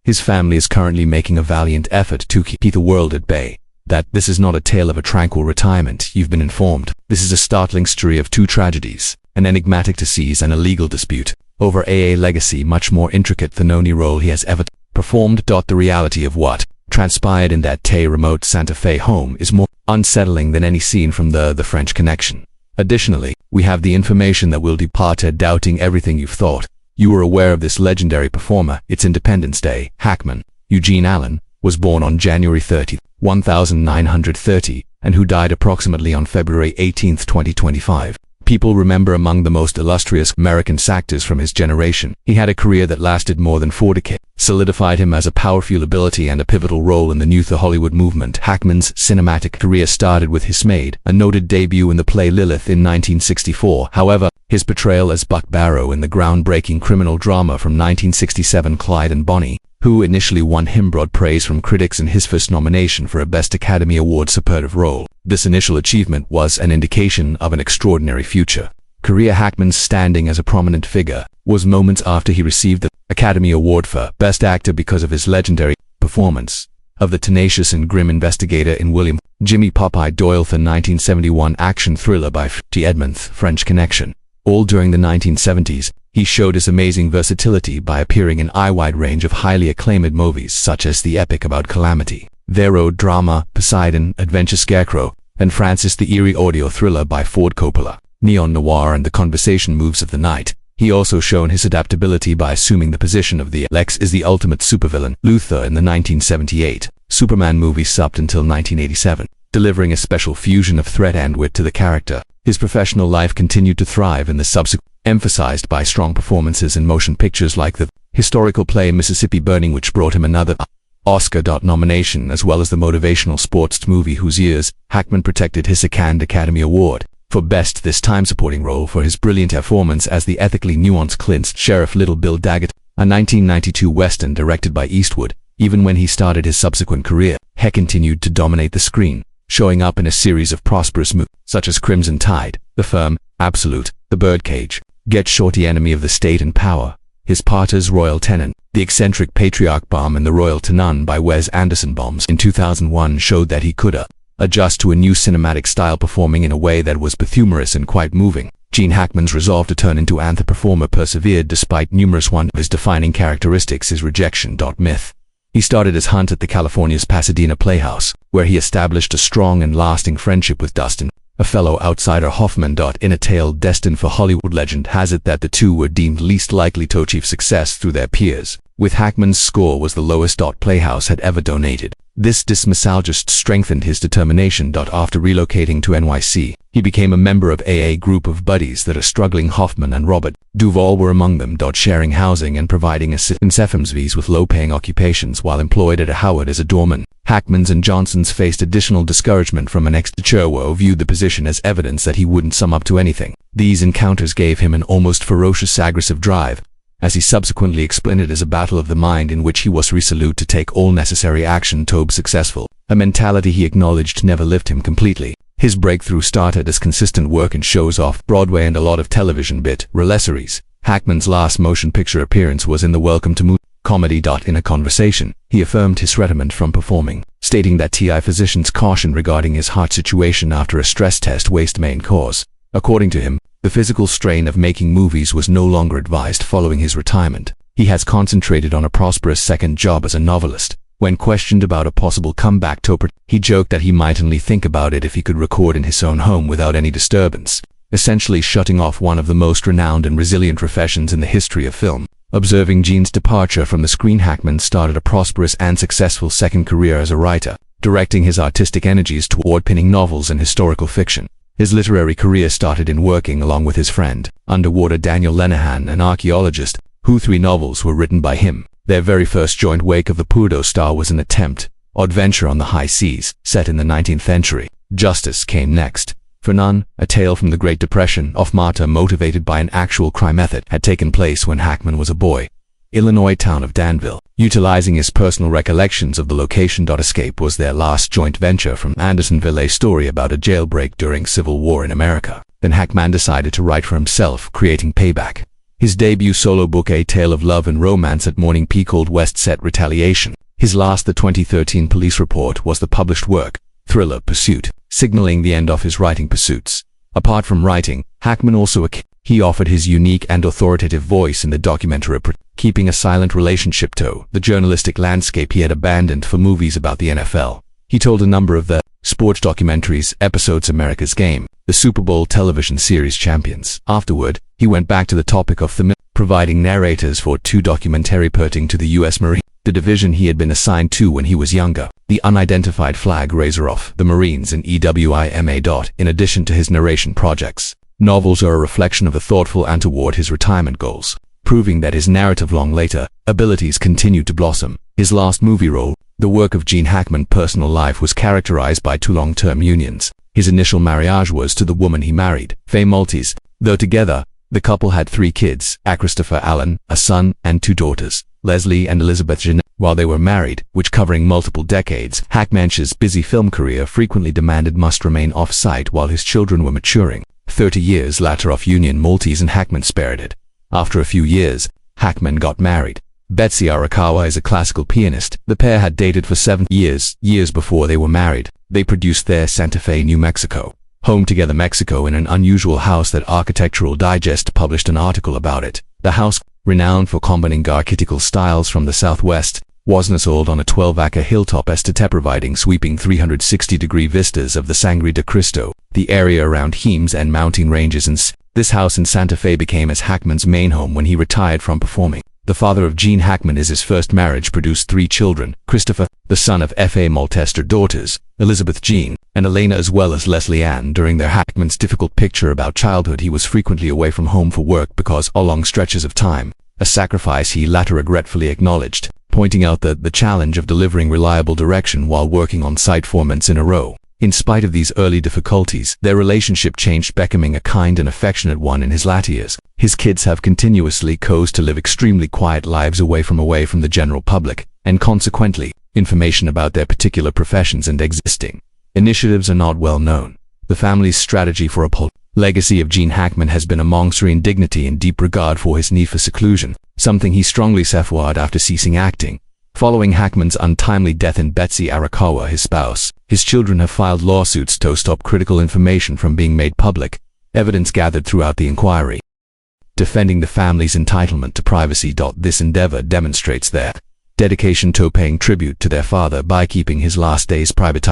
His family is currently making a valiant effort to keep the world at bay. That this is not a tale of a tranquil retirement, you've been informed. This is a startling story of two tragedies, an enigmatic disease and a legal dispute over a legacy much more intricate than any role he has ever performed. The reality of what transpired in that remote Santa Fe home is more unsettling than any scene from the French Connection. Additionally, we have the information that will depart doubting everything you've thought. You were aware of this legendary performer. It's Independence Day. Hackman, Eugene Allen, was born on January 30, 1930, and who died approximately on February 18, 2025. People remember among the most illustrious American actors from his generation. He had a career that lasted more than 4 decades, solidified him as a powerful ability and a pivotal role in the new Hollywood movement. Hackman's cinematic career started with his made a noted debut in the play Lilith in 1964. However, his portrayal as Buck Barrow in the groundbreaking criminal drama from 1967 Clyde and Bonnie, who initially won him broad praise from critics in his first nomination for a Best Academy Award supportive role. This initial achievement was an indication of an extraordinary future career. Hackman's standing as a prominent figure was moments after he received the Academy Award for Best Actor because of his legendary performance of the tenacious and grim investigator in William Jimmy Popeye Doyle, the 1971 action thriller by G. Edmonds, French Connection. All during the 1970s, he showed his amazing versatility by appearing in a wide range of highly acclaimed movies such as The Epic About Calamity, Vero Drama, Poseidon, Adventure Scarecrow, and Francis the Eerie audio thriller by Ford Coppola, Neon Noir and The Conversation Moves of the Night. He also shown his adaptability by assuming the position of the Lex is the ultimate supervillain, Luthor, in the 1978 Superman movie up until 1987, delivering a special fusion of threat and wit to the character. His professional life continued to thrive in the subsequent, emphasized by strong performances in motion pictures like the historical play Mississippi Burning, which brought him another Oscar nomination, as well as the motivational sports movie Whose Years. Hackman protected his second Academy Award for Best this time supporting role for his brilliant performance as the ethically nuanced Clint's Sheriff Little Bill Daggett, a 1992 western directed by Eastwood. Even when he started his subsequent career, Heck continued to dominate the screen, showing up in a series of prosperous movies such as Crimson Tide, The Firm, Absolute, The Birdcage, Get Shorty, Enemy of the State and Power, his part as Royal Tenant, The Eccentric Patriarch Bomb, and The Royal Tenant by Wes Anderson. Bombs in 2001 showed that he could adjust to a new cinematic style, performing in a way that was both humorous and quite moving. Gene Hackman's resolve to turn into an performer persevered despite numerous one of his defining characteristics, his rejection. Myth. He started his hunt at the California's Pasadena Playhouse, where he established a strong and lasting friendship with Dustin, a fellow outsider Hoffman. In a tale destined for Hollywood, legend has it that the two were deemed least likely to achieve success through their peers, with Hackman's score was the lowest. Playhouse had ever donated. This dismissal just strengthened his determination. After relocating to NYC, he became a member of a group of buddies that are struggling. Hoffman and Robert Duvall were among them. Sharing housing and providing assistance with low-paying occupations while employed at Howard as a doorman. Hackman's and Johnson's faced additional discouragement from an ex-Cherwo viewed the position as evidence that he wouldn't sum up to anything. These encounters gave him an almost ferocious aggressive drive, as he subsequently explained it as a battle of the mind in which he was resolute to take all necessary action to be successful, a mentality he acknowledged never left him completely. His breakthrough started as consistent work in shows off Broadway and a lot of television realities. Hackman's last motion picture appearance was in the Welcome to Movie comedy. In a conversation, he affirmed his retirement from performing, stating that physicians cautioned regarding his heart situation after a stress test waste main cause. According to him, the physical strain of making movies was no longer advised following his retirement. He has concentrated on a prosperous second job as a novelist. When questioned about a possible comeback to he joked that he might only think about it if he could record in his own home without any disturbance, essentially shutting off one of the most renowned and resilient professions in the history of film. Observing Gene's departure from the screen, Hackman started a prosperous and successful second career as a writer, directing his artistic energies toward penning novels and historical fiction. His literary career started in working along with his friend, underwater Daniel Lenihan, an archaeologist, who 3 novels were written by him. Their very first joint Wake of the Purdo Star was an attempt, Adventure on the High Seas, set in the 19th century. Justice came next. For None, a tale from the Great Depression of martyr motivated by an actual crime method had taken place when Hackman was a boy. Illinois town of Danville. Utilizing his personal recollections of the location. Escape was their last joint venture from Andersonville, a story about a jailbreak during Civil War in America. Then Hackman decided to write for himself, creating Payback, His debut solo book, A Tale of Love and Romance at Morning Peak, called West Set Retaliation. His last, the 2013 police report, was the published work, Thriller Pursuit, signaling the end of his writing pursuits. Apart from writing, Hackman also he offered his unique and authoritative voice in the documentary, keeping a silent relationship to the journalistic landscape he had abandoned for movies about the NFL. He told a number of the sports documentaries episodes America's Game, the Super Bowl television series Champions. Afterward, he went back to the topic of the providing narrators for 2 documentary pertaining to the U.S. Marine, the division he had been assigned to when he was younger, the unidentified flag raiser of the Marines and EWIMA. In addition to his narration projects, novels are a reflection of a thoughtful and toward his retirement goals, proving that his narrative long later abilities continued to blossom. His last movie role, the work of Gene Hackman, personal life was characterized by 2 long-term unions. His initial marriage was to the woman he married, Faye Maltese. Though together, the couple had 3 kids, Christopher Allen, a son, and 2 daughters, Leslie and Elizabeth Jeanette. While they were married, which covering multiple decades, Hackman's busy film career frequently demanded must remain off-site while his children were maturing. 30 years later, off-union Maltese and Hackman spirited. After a few years, Hackman got married. Betsy Arakawa is a classical pianist. The pair had dated for 7 years before they were married. They produced their Santa Fe, New Mexico home together, Mexico, in an unusual house that Architectural Digest published an article about it. The house, renowned for combining architectural styles from the Southwest, was nestled on a 12-acre hilltop estate providing sweeping 360-degree vistas of the Sangre de Cristo, the area around Hemes and mountain ranges. And this house in Santa Fe became as Hackman's main home when he retired from performing. The father of Gene Hackman, is his first marriage, produced 3 children, Christopher, the son of F.A. Maltese, daughters, Elizabeth Jean, and Elena, as well as Leslie Ann. During their Hackman's difficult picture about childhood, he was frequently away from home for work because of long stretches of time, a sacrifice he later regretfully acknowledged, pointing out the challenge of delivering reliable direction while working on site 4 months in a row. In spite of these early difficulties, their relationship changed, becoming a kind and affectionate one in his latter years. His kids have continuously chose to live extremely quiet lives away from the general public, and consequently, information about their particular professions and existing initiatives are not well known. The family's strategy for a legacy of Gene Hackman has been among serene dignity and deep regard for his need for seclusion, something he strongly safeguarded after ceasing acting. Following Hackman's untimely death and Betsy Arakawa, his spouse, his children have filed lawsuits to stop critical information from being made public, evidence gathered throughout the inquiry, defending the family's entitlement to privacy. This endeavor demonstrates their dedication to paying tribute to their father by keeping his last days private.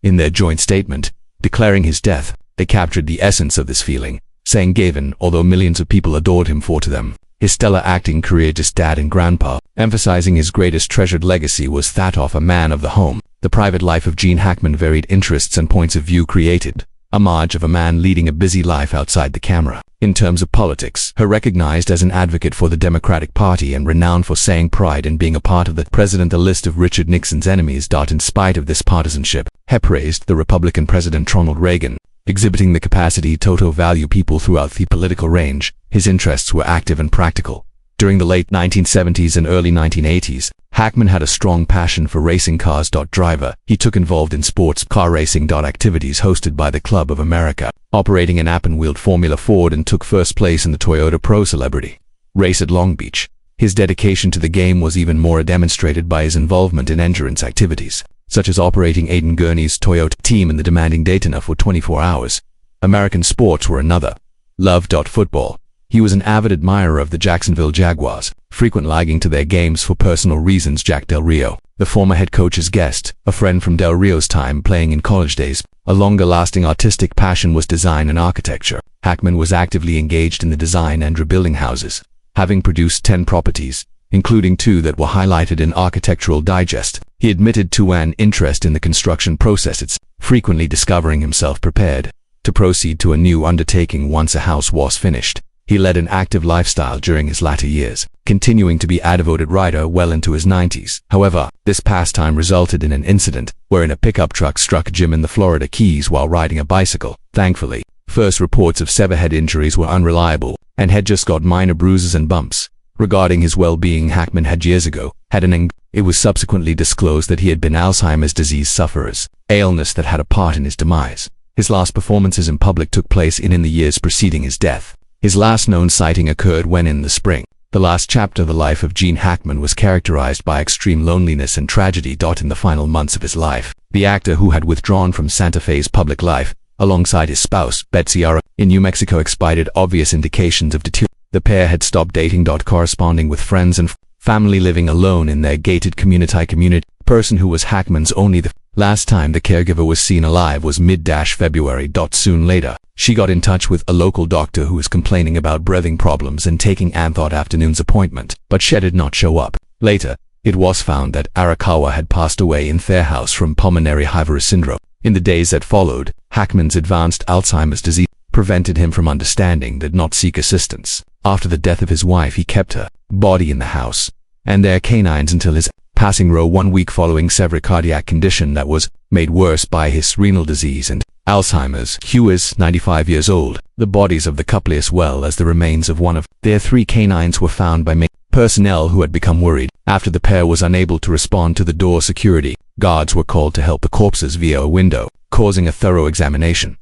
In their joint statement, declaring his death, they captured the essence of this feeling, saying, "Given, although millions of people adored him for to them, his stellar acting career, just dad and grandpa," emphasizing his greatest treasured legacy was that of a man of the home. The private life of Gene Hackman, varied interests and points of view, created homage of a man leading a busy life outside the camera. In terms of politics, her recognized as an advocate for the Democratic Party and renowned for saying pride in being a part of the president, a list of Richard Nixon's enemies. In spite of this partisanship, he praised the Republican President Ronald Reagan, exhibiting the capacity to value people throughout the political range. His interests were active and practical. During the late 1970s and early 1980s, Hackman had a strong passion for racing cars. Driver, he took involved in sports car racing activities hosted by the Club of America, operating an app-and-wheeled Formula Ford, and took first place in the Toyota Pro Celebrity race at Long Beach. His dedication to the game was even more demonstrated by his involvement in endurance activities, such as operating Aidan Gurney's Toyota team in the demanding Daytona for 24 hours. American sports were another love. Football. He was an avid admirer of the Jacksonville Jaguars, frequent liking to their games for personal reasons. Jack Del Rio, the former head coach's guest, a friend from Del Rio's time playing in college days. A longer-lasting artistic passion was design and architecture. Hackman was actively engaged in the design and rebuilding houses, having produced 10 properties, including 2 that were highlighted in Architectural Digest. He admitted to an interest in the construction process, frequently discovering himself prepared to proceed to a new undertaking once a house was finished. He led an active lifestyle during his latter years, continuing to be a devoted writer well into his 90s. However, this pastime resulted in an incident wherein a pickup truck struck Jim in the Florida Keys while riding a bicycle. Thankfully, first reports of severe head injuries were unreliable, and had just got minor bruises and bumps. Regarding his well-being, Hackman had years ago had it was subsequently disclosed that he had been Alzheimer's disease sufferers, an illness that had a part in his demise. His last performances in public took place in the years preceding his death. His last known sighting occurred when in the spring. The last chapter of the life of Gene Hackman was characterized by extreme loneliness and tragedy. In the final months of his life, the actor, who had withdrawn from Santa Fe's public life, alongside his spouse, Betsy Ara, in New Mexico, expired obvious indications of deterioration. The pair had stopped dating. Corresponding with friends and family, living alone in their gated community. Person who was Hackman's only the last time the caregiver was seen alive was mid-February. Soon later, she got in touch with a local doctor who was complaining about breathing problems and taking an afternoon's appointment, but she did not show up. Later, it was found that Arakawa had passed away in their house from pulmonary hypertension syndrome. In the days that followed, Hackman's advanced Alzheimer's disease prevented him from understanding that not seek assistance. After the death of his wife, he kept her body in the house and their canines until his passing 1 week following severe cardiac condition that was made worse by his renal disease and Alzheimer's. He was 95 years old. The bodies of the couple, as well as the remains of one of their 3 canines, were found by personnel who had become worried. After the pair was unable to respond to the door, security guards were called to help the corpses via a window, causing a thorough examination.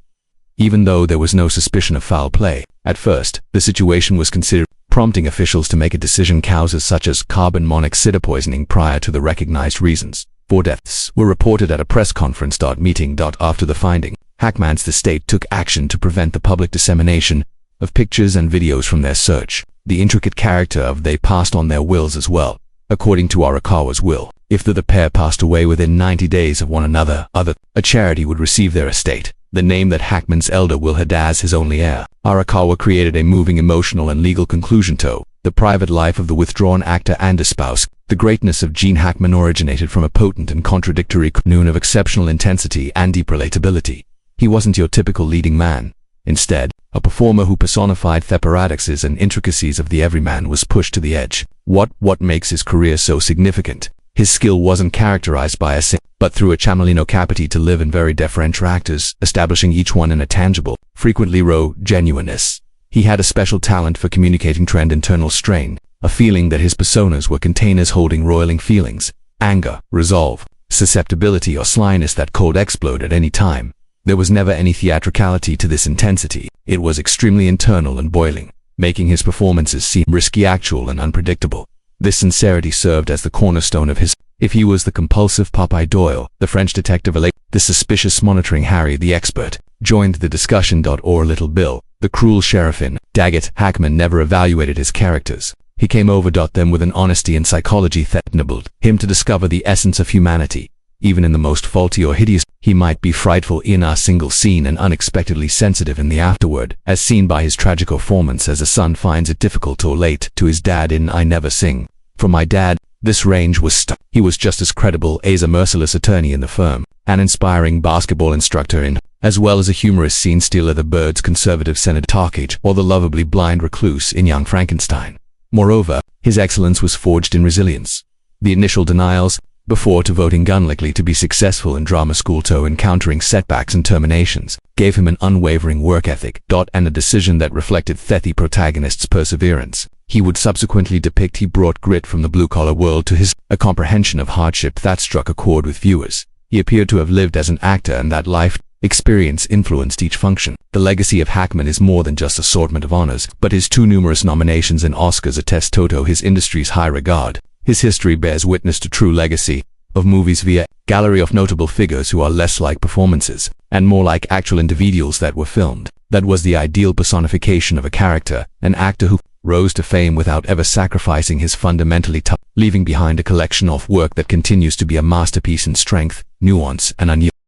Even though there was no suspicion of foul play, at first, the situation was considered, prompting officials to make a decision. Causes such as carbon monoxide poisoning prior to the recognized reasons for deaths were reported at a press conference. After the finding, Hackman's estate took action to prevent the public dissemination of pictures and videos from their search. The intricate character of they passed on their wills as well. According to Arakawa's will, if the pair passed away within 90 days of one another, a charity would receive their estate. The name that Hackman's elder will had as his only heir. Arakawa created a moving emotional and legal conclusion to the private life of the withdrawn actor and his spouse. The greatness of Gene Hackman originated from a potent and contradictory noon of exceptional intensity and deep relatability. He wasn't your typical leading man. Instead, a performer who personified the paradoxes and intricacies of the everyman was pushed to the edge. What makes his career so significant? His skill wasn't characterized by a but through a chameleon capacity to live in very different characters, establishing each one in a tangible, frequently raw genuineness. He had a special talent for communicating trend internal strain, a feeling that his personas were containers holding roiling feelings, anger, resolve, susceptibility or slyness that could explode at any time. There was never any theatricality to this intensity. It was extremely internal and boiling, making his performances seem risky, actual and unpredictable. This sincerity served as the cornerstone of his. If he was the compulsive Popeye Doyle, the French detective, the suspicious monitoring Harry the expert, joined the discussion. Or Little Bill, the cruel sheriff in Daggett. Hackman never evaluated his characters. He came over them with an honesty and psychology that enabled him to discover the essence of humanity. Even in the most faulty or hideous, he might be frightful in a single scene and unexpectedly sensitive in the afterward, as seen by his tragic performance as a son finds it difficult to relate to his dad in I Never Sing. For my dad, this range was stuck. He was just as credible as a merciless attorney in the firm, an inspiring basketball instructor in, as well as a humorous scene stealer, the Bird's conservative Senator Tarkage, or the lovably blind recluse in Young Frankenstein. Moreover, his excellence was forged in resilience. The initial denials, before to voting unlikely to be successful in drama school to encountering setbacks and terminations, gave him an unwavering work ethic. And a decision that reflected the protagonist's perseverance. He would subsequently depict he brought grit from the blue-collar world to his, a comprehension of hardship that struck a chord with viewers. He appeared to have lived as an actor and that life experience influenced each function. The legacy of Hackman is more than just assortment of honors, but his 2 numerous nominations and Oscars attest to his industry's high regard. His history bears witness to true legacy of movies via gallery of notable figures who are less like performances and more like actual individuals that were filmed. That was the ideal personification of a character, an actor who rose to fame without ever sacrificing his fundamentally leaving behind a collection of work that continues to be a masterpiece in strength, nuance, and unyielding.